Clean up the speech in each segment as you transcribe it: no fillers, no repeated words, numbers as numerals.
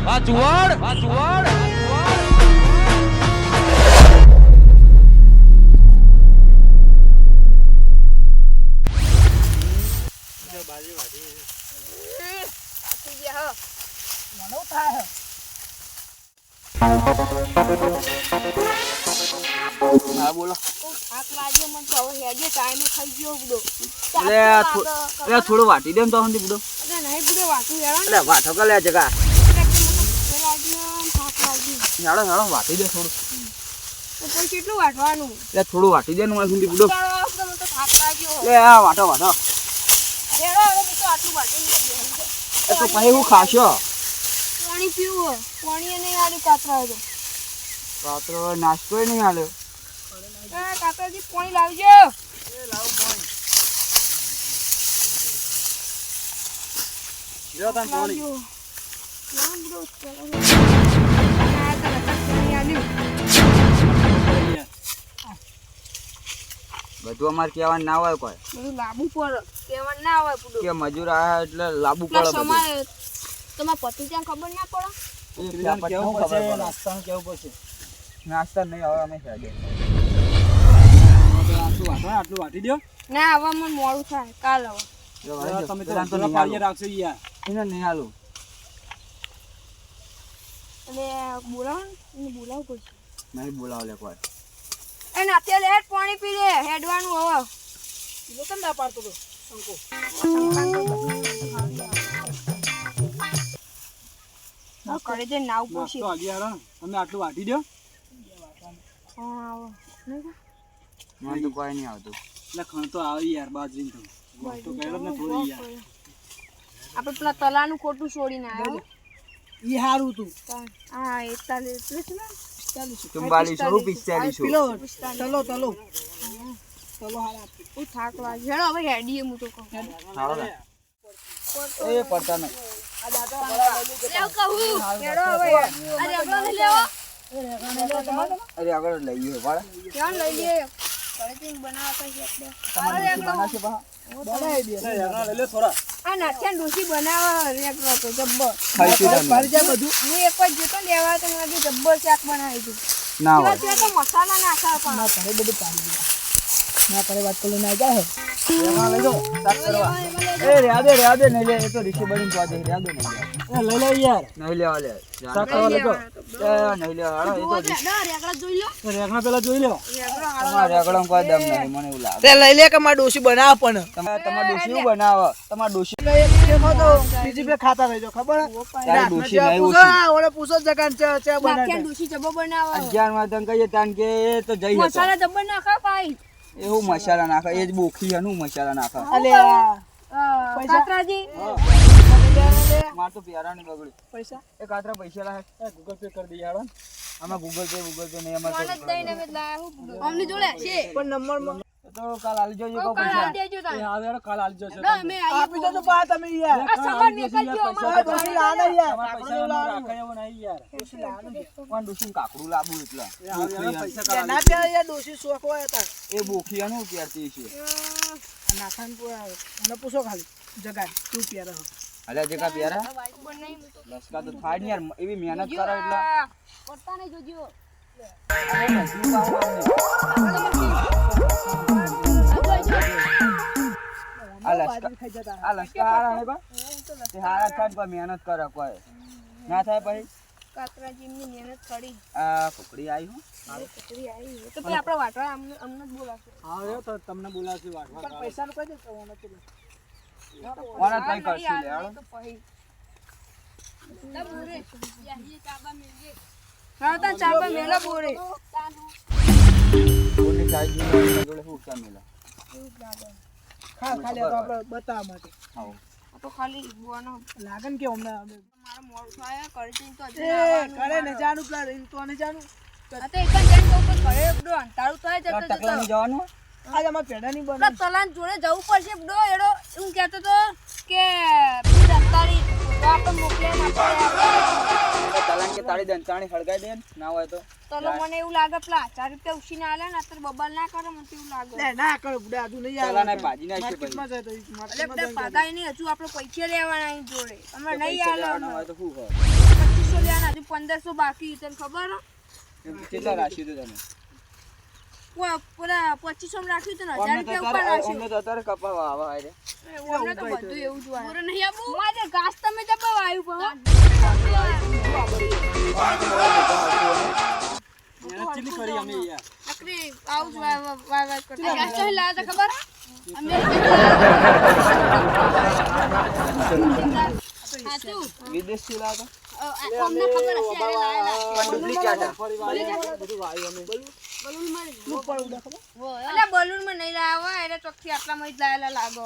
વાહ ચુવાડ વાહ ચુવાડ હા બોલો. થાક લાગ્યો મને તો હવે હેડે ટાઈમે થઈ ગયો બુડો. થોડું વાટી દે ને તો હંધી બુડો. અરે નહીં બુડો વાતું હેડો ને. એટલે વાટો કર લે જગા. થાક લાગ્યો હેડો વાટી દે થોડું. તો પછી કેટલું વાટવાનું? એટલે થોડું વાટી દે ને હંધી બુડો. મને તો થાક લાગ્યો. લે આ વાટો હેડો હવે હું તો આટલું વાટીને એ તો પછી હું ખાશો. પાણી પીવું પાણી નહીં આલ્યું કાતરા હતો. રાત્રે નાસ્તો નહીં આલ્યો. કાતરાજી પાણી લાવજો. લાવ પાણી. જો તને પાણી. ના બુડો પાણી આલ્યું. બધું અમારે કહેવાનું ના હોય કોઈ. બધું લાવવું પડે કહેવાનું ના હોય બુડો. કે મજૂર આયા એટલે લાવવું પડે બધું. તમારે પતિ ત્યાં ખબર ના પડે? નાસ્તા કેવું પડશે. નાસ્તા નહીં હવે અમે ખાઈ આટલું વાટી દો. ના હવે મને મોડું થાય કાલ હવે તમે તો કાર્ય રાખશો યાર. એને નહીં હાલું. એટલે બોલાવો ને બોલાવવું પડશે. નહીં બોલાવો લે કોઈ. એને અત્યારે હેડ પાણી પી લે હેડવાનું હવે કેમ ના પાડતો તો શંકો કરે છે નાવ પૂછી તમે આટલું વાટી દો. હા આવો મને તો કોઈ નહીં આવતું. એટલે ખણ તો આવી યાર બાજરી તો ગયો ને થોડી યાર. આપણે પેલા તલાનું ખોટું છોડીને આવ્યો ઈ હારું તું. હા 41 એટલે છે ને 44 45 ચલો હારા હું થાક લાગ્યો હેડો હવે હેડીએ હું તો કહું એ પડતા નહીં. લેવ કહું હેડો હવે અરે આગળ લઈ લેવો અરે આગળ લઈ ગયો વાળા. ક્યાં લઈ લે કરેથી બનાવતા છે આપણે તમારે બનાવશે બા. બનાવી દે. આગળ લઈ લે થોડા. આ નાખ્યા ડોસી બનાવવા રેકરો તો જબ્બર ખાઈશું તમે. ફરી જાય બધું હું એક જ જતો લેવા તો મને જબ્બર શાક બનાવી દીધું. ના હોય. એવા તો મસાલા નાખા પણ ના કરે બધું પાડી દે. ના કરે વાત કરી ના જાય. એમાં લઈ જાઓ શાક કરવા. એ રેયા દે નહીં લે એ તો ઋષિ બની તો દે રેયા દે નહીં લે. એ લઈ લે યાર. નહીં લેવા લે. શાક કરવા લઈ જાઓ. એ નહીં લેવા હાલો એ તો રેકડા જોઈ લો રેગણા પેલા જોઈ લો. રેકડો તમારા રેગણામાં કોઈ દમ નહીં મને એવું લાગે. તે લઈ લે કે માર ડોશી બનાવ પણ તમારા ડોશી બનાવે. તમારા ડોશી બીજી બે ખાતા રહેજો ખબર તારી ડોશી નહીં ઓછી. ઓલે પૂછો જગાન ચા નાખ્યા બનાવે ડોસી જબ્બર બનાવવા 11 માં તને કહીએ તાન કે એ તો જઈ હતો. મસાલા જબ્બર નાખા ભાઈ એવું મસાલા નાખે એ જ બોખી હનું મસાલા નાખે. અલે કાતરાજી માર તો પ્યારાની બગડી. પૈસા એ કાતરા પૈસા લાગે ગૂગલ પે કરી દઈએ હાલો. આમાં ગૂગલ પે નહીં અમાર કોણ જ દઈને મેં લાયા હું અમને જોડે છે પણ નંબર તો કાલ આલી જોજો કો કાલ પૈસા. દેજો તા હવે કાલ આલી જોજો. ના મે આપી દો તો પા તમે યાર આ સામાન નીકળજો અમારા ડોશી લાને યાર તમારા પૈસા નો રાખે એવો નહીં યાર. કોણ ડોશી કાકડું લાબુ એટલા. બોખી ના પ્યા યાર ડોશી શોખ હોય હતા એ બોખી હનું પહેરતી છે. નાખાન મને પૂછો ખાલી જગાન તું પ્યાર હો અલ્યા જે કા પ્યારા બનાઈ લસકા તો થાય ને યાર એવી મહેનત કરે એટલે પડતા નહીં જોજો આ લસકા હારા હે બા તે હારા થાય પણ મહેનત કરે કોઈ ના થાય પછી કાતરાજી ની મહેનત કરી આ કુકડી આવી હું કચરી આવી તો પછી આપણે વાટવા અમને જ બોલાવશે હા તો તમને બોલાવશે વાટવા પણ પૈસા નું કહી દે તો ઓને તો કોને કઈ કરશે લે હાલો તો પછી ના બોરે યાહી ચાબા મેલજે હા તા ચાબા મેલા બોરે કોને ચાઈ જોડે હું કા મેલા ખા ખાલી તો આપણે બતાવવા માટે આવો આ તો ખાલી બોનો લાગન કે અમને મારા મોડ થાય કરી તો એ કરે ને જાનું પ્લા રીન તો ને જાનું આ તો એક જ જણ તો કરે બડો અંતારું થાય જતો ટકલા ની જવાનું આજ અમાર પેડા ની બને તો તલાન જોડે જવું પડશે બડો એડો હું કહેતો તો કે દંતાળી તો આપણે મોકલે ના પડે તલાન કે તાળી દંતાણી હળગાઈ દે ના હોય તો તો મને એવું લાગે પેલા 1000 રૂપિયા ઉછીને આલે ને અત્યારે બબાલ ના કરે મને એવું લાગે લે ના કરો બુડા હજુ નહીં ચાલા આવે ને ભાજી નાખશે માર્કેટમાં જાય તો એટલે માર્કેટમાં બધા પાતાય નહીં હજુ આપણે પૈસા લેવાના અહીં જોડે અમે નહીં આલે લેવાના હોય તો શું હોય 2500 લેવાના હજુ 1500 બાકી તને ખબર હે કેટલા રાખ્યું હતું તમે પૂરા 2500 રાખ્યું હતું ને 1000 રૂપિયા ઉપર રાખ્યું અમને તો અત્યારે કપાવા આવા આરે અમને તો બધું એવું જ હોય પૂરો નહીં આપું મારે ઘાસ તમે જપાવ આવ્યું પણ ચીલી કરી અમે યાર નકરી આવું જ વાય કરતા ઘાસ તો લાયા તા ખબર અમે હાચું વિદેશ થી લાવતા અમને ખબર હશે અરે લાયા પણ ડુપ્લિકેટ બધું વાયું અમે બલૂન મારી ઉપર ઉડા ખબર અલે બલૂન માં નહીં લાયા હોય એટલે ચોકથી આટલામાં જ લાયેલા લાગો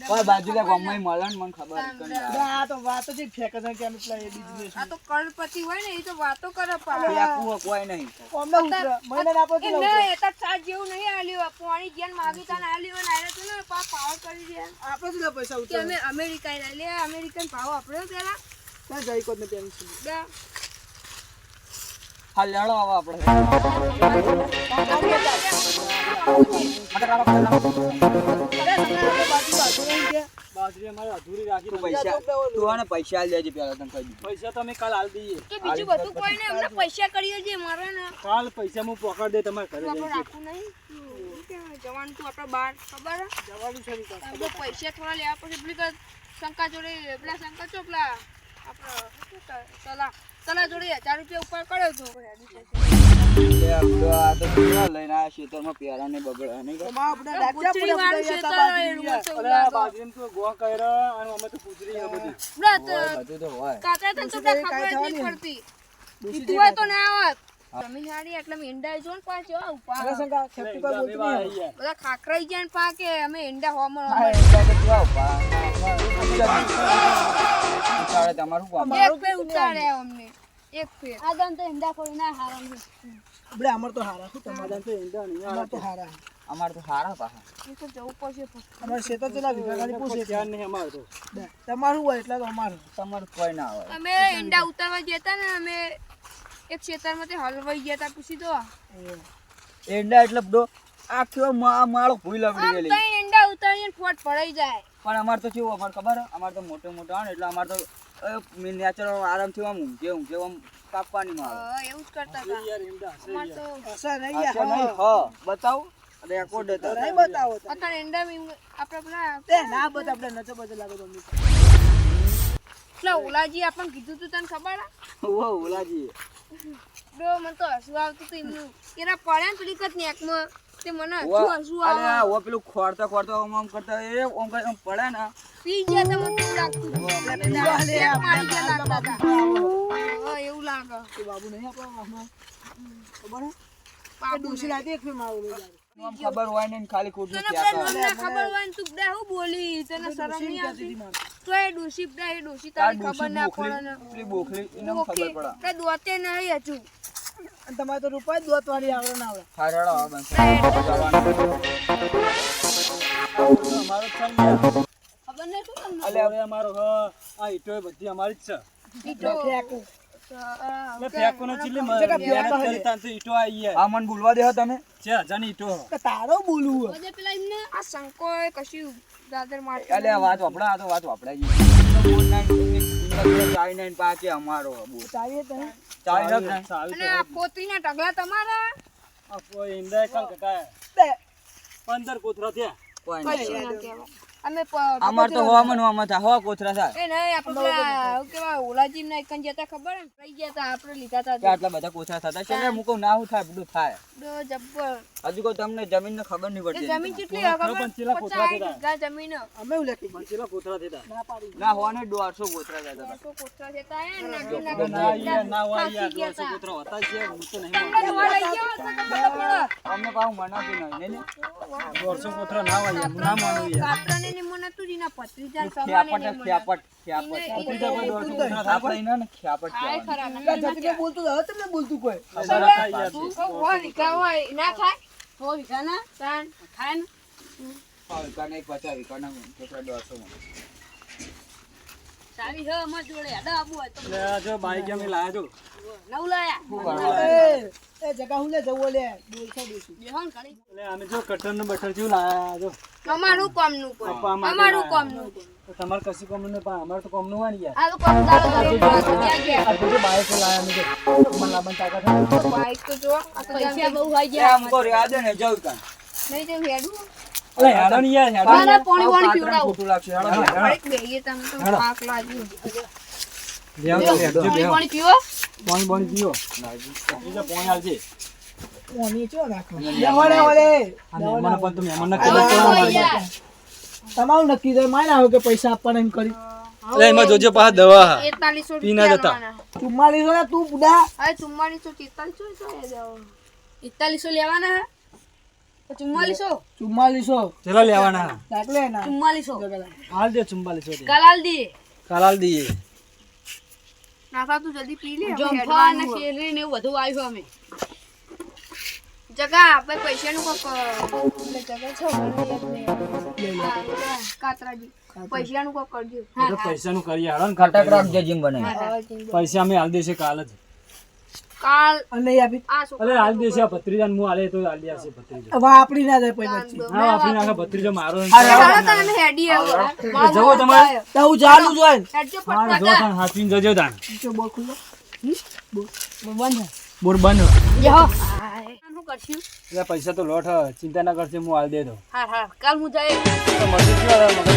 કોઈ બાજુલા ગામમાં મળે ને મને ખબર આ તો વાત જ ફેક છે કે અમે પેલા એ બિઝનેસ આ તો કરોડપતિ હોય ને એ તો વાતો કરે પા ફેંકવું કોઈ નહીં કોમને ઉતરે મહિને આપો તો એ ના એતા ચાર્જ જેવું નહીં આલ્યું પાણી જ્ઞાન માગી તાને આલ્યું ને આલે તો ને પાવર કરી દે આપણે જ પૈસા કે ઉતરે અમે અમેરિકા લે અમેરિકન ભાવ આપણો પેલા ત્યાં જઈ કોને ટેન્શન દા હાલ લેડો આવા આપણે બાજરી અમારે અધૂરી રાખી તું પૈસા તું આને પૈસા આલ દેજે પેલા તને કહી દીધું પૈસા તો અમે કાલ આલ દઈએ કે બીજું બધું કોઈ ને અમને પૈસા કરીએ છે મારે ને કાલ પૈસા હું પકડ દે તમારે ઘરે આપણે જઈને રાખવું નહીં જવાનું તું આપણે બહાર ખબર હે? જવાનું છે નહીં આપણે પૈસા થોડા લેવા પછી પેલી શંકા જોડે પેલા શંકા ચોપલા આપણે તલા જોડે 1000 રૂપિયા ઉપર કર્યો તો આ તો કેવા લઈને આ ખેતરમાં પેરા ને બગડા નહીં તો માં આપણે ડાક્યા ગુચરી વાળું છે તો એનું મત એવું અરે આ લાગે. બાજરીમાં તો ગોળ કર્યા અને અમે તો પૂજરી છે બધી બરા તો બધું તો હોય કાકા તને તો કાંઈ ખબર જ નહીં પડતી તું હોય તો ના આવત જમીન હારી એટલે અમે ઈંડા જો ને પાછો ઉભા અરે સંગા ખેતી પર બોલતી નહીં બધા ખાખરાઈ જાય ને પાકે અમે ઈંડા હોમણ તમારું કામ એક ફેર ઉતારે અમને એક ફેર આ દાન તો ઈંડા કોઈ ના હારા નહીં આપણે અમાર તો હારા શું તમારા તો ઈંડા નહીં અમાર તો હારા અમારે તો સારા પાછા એ તો જવું પડશે અમાર શેતો ચલા વિઘા ખાલી પૂછે ધ્યાન નહીં અમારે તો તમારું હોય એટલે તો અમારું તમારું કોઈ ના હોય અમે ઈંડા ઉતારવા જતા ને અમે એક ખેતરમાંથી હલવાઈ ગયા તા પૂછી દો એંડા એટલે બધો આખો માળો ભૂઈ લપડી આમ ગયેલી તો ઈંડા ઉતારીને ફોટ પડાઈ જાય પણ અમારે તો કેવું અમારે ખબર હે? અમારે તો મોટો મોટો આવે ને એટલે અમારે તો નેચરલ આરામથી આમ ઊંઘે આમ કાપવાની માં આવે એવું જ કરતા હતા યાર ઈંડા હશે અમાર તો અસર નહીં આ છે નહીં હ બતાવ રેકોર્ડ હતા નહીં બતાવો તો અત્યારે ઈંડા આપણે પેલા તે ના બતા આપણે નચો બચો લાગે તો અમને પેલા ઓલાજી આપણને કીધું તું તને ખબર હે ઓ ઓલાજી ડો મને તો હસવું આવતું હતું એમનું એના પડ્યા ને પેલી કત નેકમાં તે મને હસવું આવે અરે ઓ પેલું ખોરતા ખોરતા આમ કરતા એ આમ પડે ને પી ગયા તો મને એવું લાગતું હતું. પેટ મારી ગયા લાગતા હતા. હા, એવું લાગે કે બાબુ નહીં આપણો આમાં ખબર હે આ ડોસી લાતી એક ફેર મારું લઈ જાય આમ ખબર હોય ને ખાલી ખોટું તને ક્યાં પેલા કરે નોમને ખબર હોય ને તું બધા હું બોલી તને શરમ નહીં આવતી તો એ ડોસી બધા એ ડોસી તાર તારી ખબર ના પડે ને પેલી બોખલી એને ખબર પડે કે દોતે નહીં હજુ અને તમારે તો રૂપિયા દોત વાળી આવડે ના આવડે હારડો આ બસ અમારો જ છે ને યાર. ખબર નહીં શું તમને અલે હવે અમારો આ ઈટો બધી અમારી જ છે ઈટો ફેંકું એટલે ફેંકવાનો ચીલી મહેનત કરી તાન તો ઈટો આવી યાર આ મને ભૂલવા દે તમે 4000 ની ઈટો કે તારો બોલવું હોય બધે પેલા એમને આ શંકો કશું દાદર મારતો અલે આ વાત વાપડા આ તો વાત વાપડા જી ચાઈ નાઈન પાકે અમારો બોલ ચાવીએ તો નહીં. ચાઈ નક ને સારું અને આ પોતીના ઢગલા તમારા આ કોઈ ઈંડા કાં કટાય તે 15 કોથરા થયા કોઈ કશું નહીં ના કહેવાય અમે અમાર તો હોવામાં થા હો કોથરા થાય એ નહીં આપણે પેલા શું કહેવાય ઓલાજી ના એકન જતા ખબર હે લઈ ગયા તા આપણે લીધા તા કે આટલા બધા કોથરા થતા છે મૂકો ના હું થાય બધું થાય દો જબ્બર હજુ કોઈ તમને જમીન ને ખબર નહીં એ પડતી જમીન કેટલી કોના ખબર પણ ચીલા કોથળા 50 થતા. વીઘા જમીન અમે એવું લેખી ચેલા કોથરા થયા ના પાડી ના હોને 150 કોથરા જતા હતા 200 કોઠા જતા હે નાગી ના યાર ના હોય થાકી યાર ગયા 200 કોથરા હતા છે હું તો નહીં તમને તો લઈ ગયો તો ખબર પડે અમને પાછું મનાતું નહીં ને 200 કોથરા ના હોય યાર. હું ના માનું યાર કાતરાને ની મને તું જીના પત્રીજા સમાને ખ્યાપટ ની મને ખ્યાપટ પત્રીજા કોઈ 200 કોથરા થતા આપણે એને ને ખ્યાપટ આય કહેવાનું. ખરા જતી કે બોલતું હવે તમને બોલતું કોઈ ખબર હતા યાર તું કહો હો વિકા હોય ના ખાય હો વિકા ના તાન ખાય ને વિકાને એક 50 વિકાના કોથરા 200 માં ચાવી હે અમાર જોડે આડા આબુ હોય તો એટલે આ જો બાઈક અમે લાયા છો નવ લાયા એ જગા હું લે જવો લે 200 બેહોન ઘણી એટલે અમે જો કટર ને બટર જેવું લાયા જો અમારું કામનું કોઈ પપ્પા માટે અમારું લાયા. કામનું કોઈ તો તમારે કશું કામનું નહીં, પણ અમારે તો કામનું હોય ને યાર. આ તો કામ દાડો ક્યાં ગયા આ બધું બાઈક લાયા અમે તો. મને લાવવાની તાકાત નથી. બાઈક તો જો આ તો પૈસા બહુ આવી એ ગયા આમ કરો યાદ ને જાવ કાન નહીં તો હેડું અલે હેડો ને યાર, હેડો. મારા પાણી પીવડાવું ખોટું લાગશે હેડો. બાઈક બેહીએ તમે તો થાક લાગ્યું બેહો, હેડો, બેહો. પાણી પીવો પાણી બાણી પીઓ. બીજા પાણી આવજે. ઓની ચો નાખો લેવાડે ઓલે આ મહેમાનો પણ તો મહેમાનને ખબર પડે અમારી. યાર તમારું નક્કી થાય માય ના આવે કે પૈસા આપવાના એમ કરી અલે એમાં જોજો પાછા દવા 4100 પી ના જતા. ચુમ્માલીસો ને તું બુડા હવે 4400 4100 લેવાના હે તો 4400 ચલો લેવાના. દાખલે ના 4400 હાલ દે 4400 કલાલ દી કાલાલ દઈએ. નાખા તું જલ્દી પી લે જંફા અને શેરડી ને એવું બધું આવ્યું અમે જગા આપણે પૈસાનું કોક જગા છો કાતરાજી પૈસાનું કોક કરજો તો પૈસાનું કરીએ હાલો ને. કટક રાખજે જીમ બને પૈસા અમે હાલ દેશે કાલ જ. કાલ અને આપી આ શું અલે હાલ દેશે આ ભત્રીજાને હું હાલે તો હાલ દેશે ભત્રીજો. હવે આપણી ના જાય પછી વચ્ચે હા આપણી નાખે ભત્રીજો મારો. ચાલો તને હેડી આવો જવો તમારે. તો હું ચાલુ જોઈ હેડજો હા જો ફટફટ તાન હાથવીને જજો તાન. બોલ ખુલ્લો બંધ બોર બંધ. યહો શું કરશું એટલે પૈસા તો લોટ હ. ચિંતા ના કરશે હું હાલ દે દો. હા કાલ હું જાય તો મરજી શું આવે? મગજ